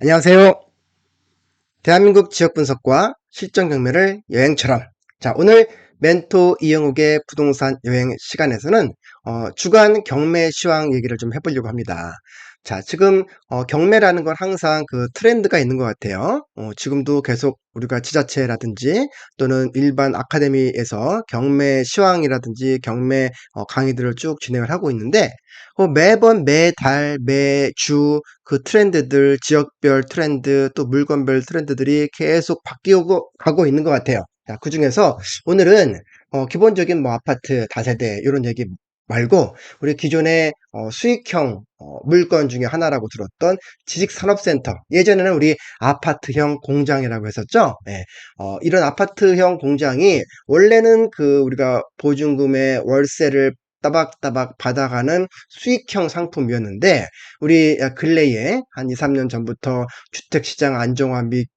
안녕하세요. 대한민국 지역 분석과 실전 경매를 여행처럼. 자, 오늘 멘토 이영욱의 부동산 여행 시간에서는 주간 경매 시황 얘기를 좀 해보려고 합니다. 자, 지금 경매라는 건 항상 그 트렌드가 있는 것 같아요. 지금도 계속 우리가 지자체라든지 또는 일반 아카데미에서 경매 시황이라든지 경매 강의들을 쭉 진행을 하고 있는데, 매번 매달 매주 그 트렌드들, 지역별 트렌드, 또 물건별 트렌드들이 계속 바뀌고 가고 있는 것 같아요. 자, 그 중에서 오늘은 기본적인 뭐 아파트 다세대 이런 얘기 말고, 우리 기존의 수익형 물건 중에 하나라고 들었던 지식산업센터, 예전에는 우리 아파트형 공장이라고 했었죠. 예. 이런 아파트형 공장이 원래는 그 우리가 보증금의 월세를 따박따박 받아가는 수익형 상품이었는데, 우리 근래에 한 2, 3년 전부터 주택시장 안정화 및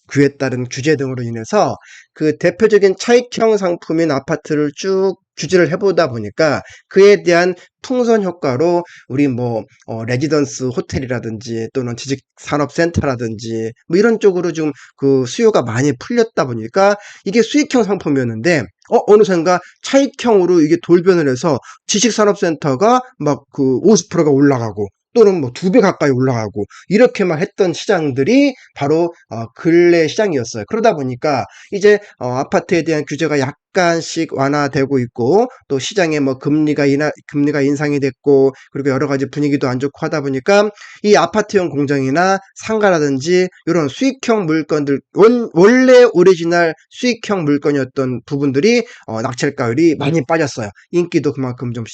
그에 따른 규제 등으로 인해서 그 대표적인 차익형 상품인 아파트를 쭉 규제를 해보다 보니까 그에 대한 풍선 효과로 우리 뭐 레지던스 호텔이라든지 또는 지식산업센터라든지 뭐 이런 쪽으로 좀 그 수요가 많이 풀렸다 보니까 이게 수익형 상품이었는데, 어느 순간 차익형으로 이게 돌변을 해서 지식산업센터가 막 그 50%가 올라가고 또는 뭐 2배 가까이 올라가고 이렇게만 했던 시장들이 바로 근래 시장이었어요. 그러다 보니까 이제 아파트에 대한 규제가 약간씩 완화되고 있고, 또 시장에 뭐 금리가 인상이 됐고, 그리고 여러 가지 분위기도 안 좋고 하다 보니까 이 아파트형 공장이나 상가라든지 이런 수익형 물건들, 원래 오리지널 수익형 물건이었던 부분들이 낙찰가율이 많이 빠졌어요. 인기도 그만큼 좀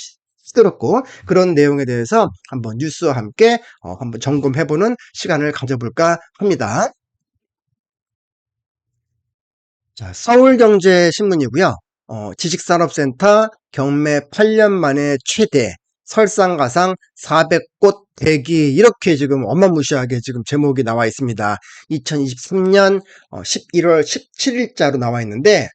시들었고, 그런 내용에 대해서 한번 뉴스와 함께 한번 점검해보는 시간을 가져볼까 합니다. 자, 서울경제신문이고요. 지식산업센터 경매 8년 만에 최대, 설상가상 400곳 대기, 이렇게 지금 어마무시하게 지금 제목이 나와 있습니다. 2023년 11월 17일자로 나와 있는데,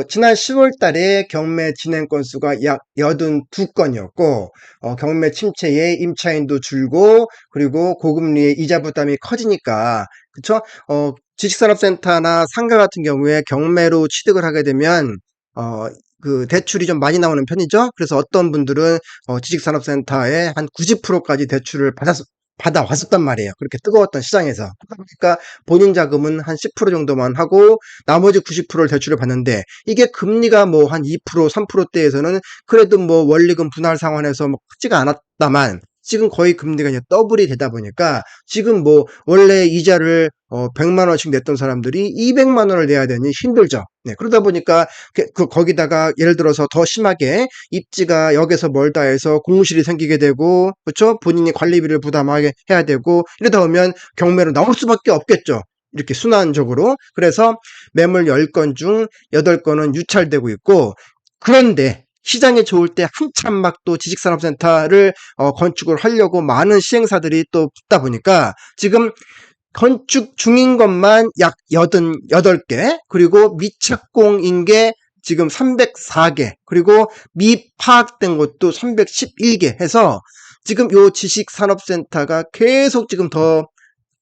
지난 10월 달에 경매 진행 건수가 약 82건이었고, 경매 침체에 임차인도 줄고, 그리고 고금리의 이자 부담이 커지니까, 그쵸? 지식산업센터나 상가 같은 경우에 경매로 취득을 하게 되면 그 대출이 좀 많이 나오는 편이죠. 그래서 어떤 분들은 지식산업센터에 한 90%까지 대출을 받아왔었단 말이에요. 그렇게 뜨거웠던 시장에서. 그러니까 본인 자금은 한 10% 정도만 하고 나머지 90%를 대출을 받는데, 이게 금리가 뭐 한 2%, 3%대에서는 그래도 뭐 원리금 분할 상환해서 뭐 크지가 않았다만, 지금 거의 금리가 이제 더블이 되다 보니까 지금 뭐 원래 이자를 100만 원씩 냈던 사람들이 200만 원을 내야 되니 힘들죠. 네, 그러다 보니까 거기다가 예를 들어서 더 심하게 입지가 역에서 멀다 해서 공실이 생기게 되고, 그렇죠? 본인이 관리비를 부담하게 해야 되고, 이러다 보면 경매로 나올 수밖에 없겠죠. 이렇게 순환적으로. 그래서 매물 10건 중 8건은 유찰되고 있고, 그런데 시장이 좋을 때 한참 막 또 지식산업센터를 건축을 하려고 많은 시행사들이 또 붙다 보니까 지금 건축 중인 것만 약 88개, 그리고 미착공인 게 지금 304개, 그리고 미파악된 것도 311개 해서 지금 요 지식산업센터가 계속 지금 더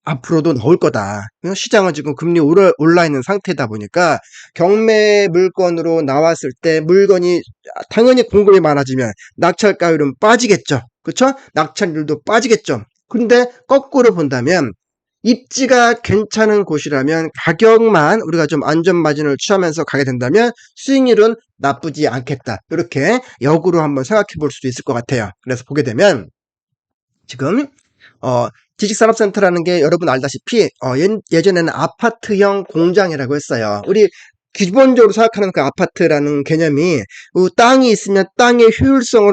앞으로도 나올 거다. 시장은 지금 금리 올라 있는 상태다 보니까 경매 물건으로 나왔을 때 물건이 당연히 공급이 많아지면 낙찰가율은 빠지겠죠. 그렇죠? 낙찰률도 빠지겠죠. 근데 거꾸로 본다면 입지가 괜찮은 곳이라면 가격만 우리가 좀 안전마진을 취하면서 가게 된다면 수익률은 나쁘지 않겠다. 이렇게 역으로 한번 생각해 볼 수도 있을 것 같아요. 그래서 보게 되면 지금 지식산업센터라는 게 여러분 알다시피 예전에는 아파트형 공장이라고 했어요. 우리 기본적으로 생각하는 그 아파트라는 개념이 땅이 있으면 땅의 효율성을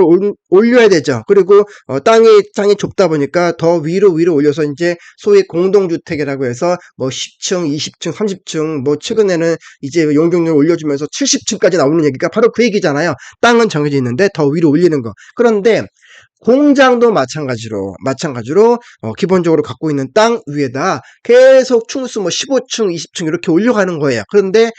올려야 되죠. 그리고 땅이 좁다 보니까 더 위로 올려서 이제 소위 공동주택이라고 해서 뭐 10층, 20층, 30층, 뭐 최근에는 이제 용적률 올려주면서 70층까지 나오는 얘기가 바로 그 얘기잖아요. 땅은 정해져 있는데 더 위로 올리는 거. 그런데 공장도 마찬가지로 기본적으로 갖고 있는 땅 위에다 계속 층수 뭐 15층, 20층 이렇게 올려가는 거예요. 그런데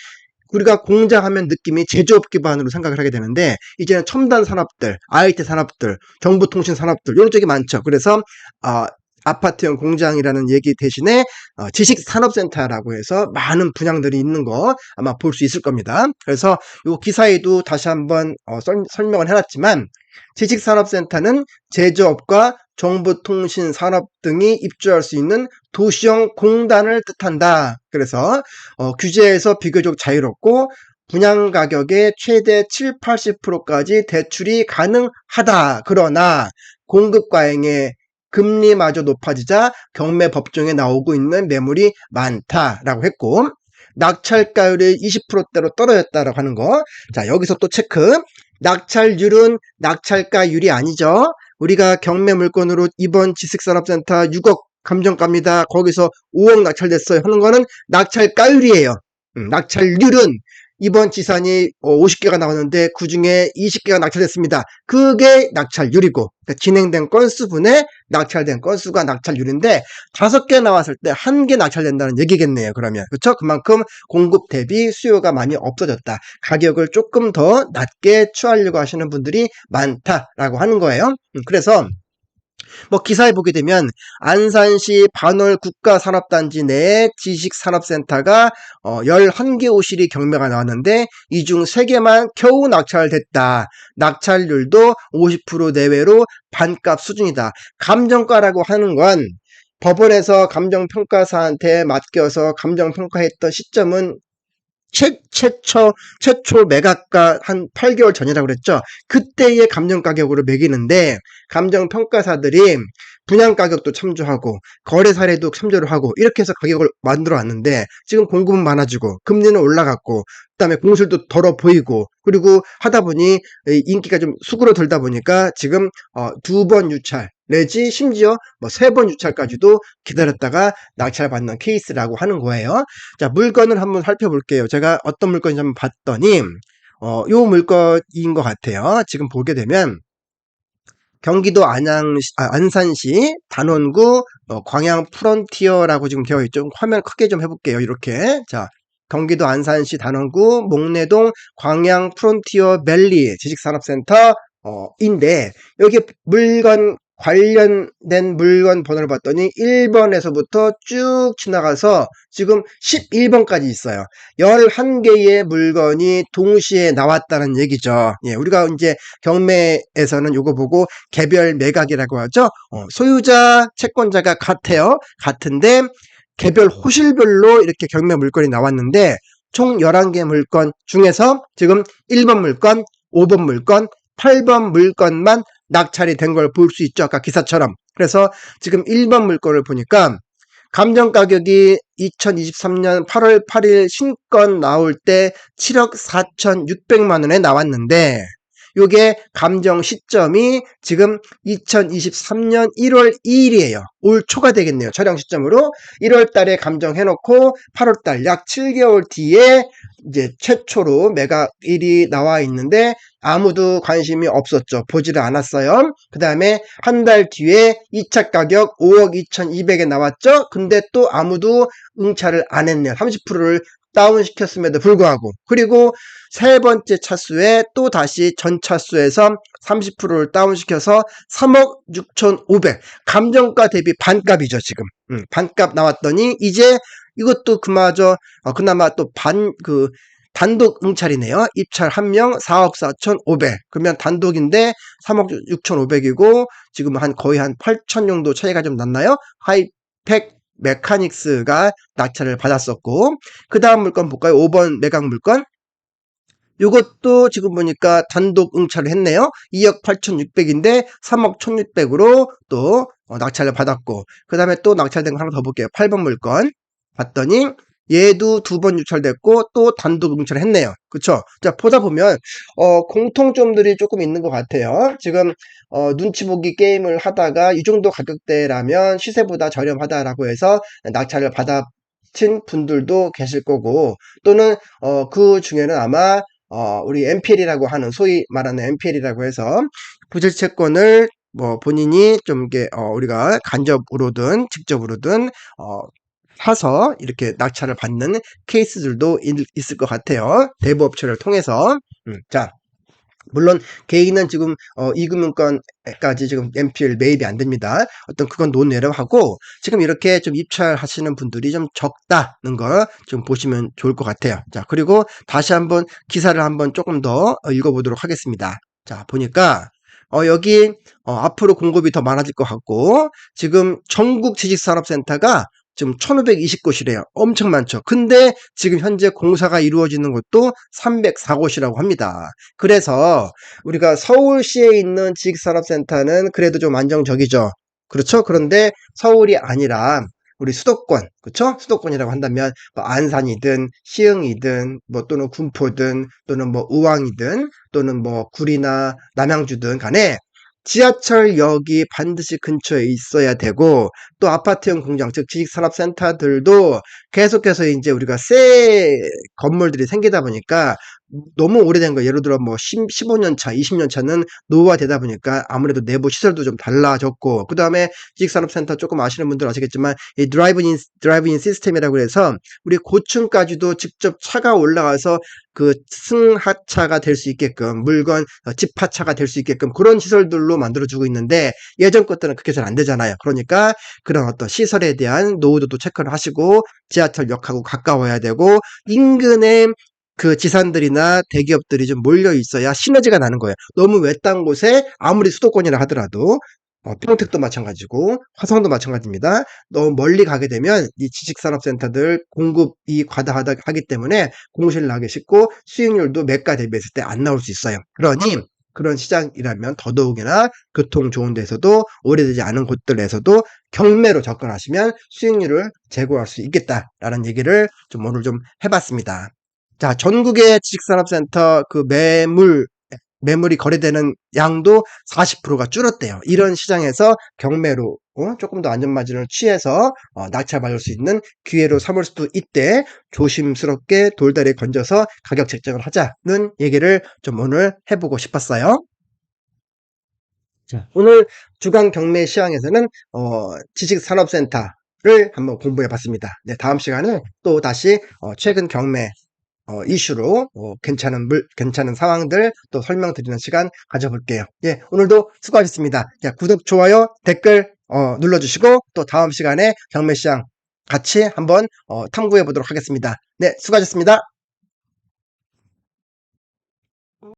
우리가 공장하면 느낌이 제조업 기반으로 생각을 하게 되는데, 이제는 첨단 산업들, IT 산업들, 정보통신 산업들 이런 쪽이 많죠. 그래서 아파트형 공장이라는 얘기 대신에 지식산업센터라고 해서 많은 분양들이 있는 거 아마 볼 수 있을 겁니다. 그래서 이 기사에도 다시 한번 설명을 해놨지만 지식산업센터는 제조업과 정보통신산업 등이 입주할 수 있는 도시형 공단을 뜻한다. 그래서 규제에서 비교적 자유롭고 분양 가격의 최대 7, 80%까지 대출이 가능하다. 그러나 공급 과잉에 금리마저 높아지자 경매 법정에 나오고 있는 매물이 많다라고 했고, 낙찰가율이 20%대로 떨어졌다라고 하는 거. 자, 여기서 또 체크. 낙찰률은 낙찰가율이 아니죠. 우리가 경매 물건으로 이번 지식산업센터 6억 감정가입니다. 거기서 5억 낙찰됐어요 하는 거는 낙찰가율이에요. 낙찰률은 이번 지산이 50개가 나왔는데 그 중에 20개가 낙찰됐습니다. 그게 낙찰률이고, 그러니까 진행된 건수분의 낙찰된 건수가 낙찰률인데 5개 나왔을 때 1개 낙찰된다는 얘기겠네요. 그러면 그렇죠? 그만큼 공급 대비 수요가 많이 없어졌다. 가격을 조금 더 낮게 취하려고 하시는 분들이 많다라고 하는 거예요. 그래서 기사에 보게 되면 안산시 반월 국가산업단지 내에 지식산업센터가 11개 호실이 경매가 나왔는데 이 중 3개만 겨우 낙찰됐다. 낙찰률도 50% 내외로 반값 수준이다. 감정가라고 하는 건 법원에서 감정평가사한테 맡겨서 감정평가했던 시점은 최초 매각가 한 8개월 전이라고 그랬죠. 그때의 감정가격으로 매기는데 감정평가사들이 분양가격도 참조하고 거래 사례도 참조를 하고 이렇게 해서 가격을 만들어 왔는데 지금 공급은 많아지고 금리는 올라갔고 그다음에 공실도 덜어 보이고 그리고 하다 보니 인기가 좀 수그러들다 보니까 지금 2번 유찰 내지 심지어 3번 유찰까지도 기다렸다가 낙찰받는 케이스라고 하는 거예요. 자, 물건을 한번 살펴볼게요. 제가 어떤 물건인지 한번 봤더니 요 물건인 것 같아요. 지금 보게 되면 경기도 안산시 단원구 광양 프론티어라고 지금 되어 있죠. 화면 크게 좀 해볼게요. 이렇게. 자, 경기도 안산시 단원구 목내동 광양 프론티어 밸리 지식산업센터 인데 여기 물건 관련된 물건 번호를 봤더니 1번에서부터 쭉 지나가서 지금 11번까지 있어요. 11개의 물건이 동시에 나왔다는 얘기죠. 예, 우리가 이제 경매에서는 이거 보고 개별 매각이라고 하죠. 소유자, 채권자가 같아요. 같은데 개별 호실별로 이렇게 경매 물건이 나왔는데 총 11개 물건 중에서 지금 1번 물건, 5번 물건, 8번 물건만 낙찰이 된 걸 볼 수 있죠. 아까 기사처럼. 그래서 지금 1번 물건을 보니까 감정가격이 2023년 8월 8일 신건 나올 때 7억 4,600만 원에 나왔는데 요게 감정 시점이 지금 2023년 1월 2일이에요. 올 초가 되겠네요. 촬영 시점으로 1월 달에 감정해놓고 8월 달 약 7개월 뒤에 이제 최초로 매각일이 나와 있는데 아무도 관심이 없었죠. 보지를 않았어요. 그 다음에 한 달 뒤에 2차 가격 5억 2,200에 나왔죠. 근데 또 아무도 응찰을 안 했네요. 30%를 다운시켰음에도 불구하고. 그리고 세 번째 차수에 또 다시 전 차수에서 30%를 다운시켜서 3억 6,500. 감정가 대비 반값이죠, 지금. 반값 나왔더니 이제 이것도 그나마 또 단독 응찰이네요. 입찰 1명 4억 4,500. 그러면 단독인데 3억 6,500이고 지금 거의 한 8천 정도 차이가 좀 났나요? 하이팩 메카닉스가 낙찰을 받았었고 그 다음 물건 볼까요? 5번 매각 물건. 이것도 지금 보니까 단독 응찰을 했네요. 2억 8,600인데 3억 1,600으로 또 낙찰을 받았고 그 다음에 또 낙찰된 거 하나 더 볼게요. 8번 물건 봤더니 얘도 2번 유찰됐고 또 단독 응찰을 했네요. 그쵸? 자, 보다 보면 공통점들이 조금 있는 것 같아요. 지금 눈치 보기 게임을 하다가 이 정도 가격대라면 시세보다 저렴하다라고 해서 낙찰을 받아친 분들도 계실 거고 또는 그 중에는 아마 우리 NPL이라고 하는 소위 말하는 NPL이라고 해서 부실채권을 본인이 좀 이게 우리가 간접으로든 직접으로든 사서 이렇게 낙찰을 받는 케이스들도 있을 것 같아요. 대부업체를 통해서. 자, 물론 개인은 지금 이금융권까지 지금 NPL 매입이 안 됩니다. 어떤 그건 논외로 하고 지금 이렇게 좀 입찰하시는 분들이 좀 적다는 거 좀 보시면 좋을 것 같아요. 자, 그리고 다시 한번 기사를 한번 조금 더 읽어보도록 하겠습니다. 자, 보니까 여기 앞으로 공급이 더 많아질 것 같고 지금 전국 지식산업센터가 지금 1520곳이래요. 엄청 많죠. 근데 지금 현재 공사가 이루어지는 곳도 304곳이라고 합니다. 그래서 우리가 서울시에 있는 지식산업센터는 그래도 좀 안정적이죠. 그렇죠? 그런데 서울이 아니라 우리 수도권, 그렇죠? 수도권이라고 한다면 뭐 안산이든 시흥이든 뭐 또는 군포든 또는 뭐 의왕이든 또는 뭐 구리나 남양주든 간에 지하철역이 반드시 근처에 있어야 되고 또 아파트형 공장 즉 지식산업센터들도 계속해서 이제 우리가 새 건물들이 생기다 보니까 너무 오래된 거 예를 들어 뭐 15년 차, 20년 차는 노후화되다 보니까 아무래도 내부 시설도 좀 달라졌고 그 다음에 지식산업센터 조금 아시는 분들 아시겠지만 이 드라이브인 시스템이라고 해서 우리 고층까지도 직접 차가 올라가서 그 승하차가 될 수 있게끔 물건 집하차가 될 수 있게끔 그런 시설들로 만들어주고 있는데 예전 것들은 그렇게 잘 안 되잖아요. 그러니까 그런 어떤 시설에 대한 노후도도 체크를 하시고 지하철역하고 가까워야 되고 인근에 그 지산들이나 대기업들이 좀 몰려 있어야 시너지가 나는 거예요. 너무 외딴 곳에 아무리 수도권이라 하더라도 평택도 마찬가지고 화성도 마찬가지입니다. 너무 멀리 가게 되면 이 지식산업센터들 공급이 과다하기 때문에 공실 나기 쉽고 수익률도 매가 대비했을 때 안 나올 수 있어요. 그러니 그런 시장이라면 더더욱이나 교통 좋은 데서도 오래되지 않은 곳들에서도 경매로 접근하시면 수익률을 제고할 수 있겠다라는 얘기를 좀 오늘 좀 해봤습니다. 자, 전국의 지식산업센터 그 매물이 거래되는 양도 40%가 줄었대요. 이런 시장에서 경매로 조금 더 안전마진을 취해서 낙찰받을 수 있는 기회로 삼을 수도 있대 조심스럽게 돌다리 건져서 가격 책정을 하자는 얘기를 좀 오늘 해보고 싶었어요. 자, 오늘 주간 경매 시황에서는 지식산업센터를 한번 공부해 봤습니다. 네, 다음 시간에 또 다시 최근 경매 이슈로 괜찮은 상황들 또 설명드리는 시간 가져볼게요. 예, 오늘도 수고하셨습니다. 자, 구독, 좋아요, 댓글 눌러주시고 또 다음 시간에 경매시장 같이 한번 탐구해 보도록 하겠습니다. 네, 수고하셨습니다.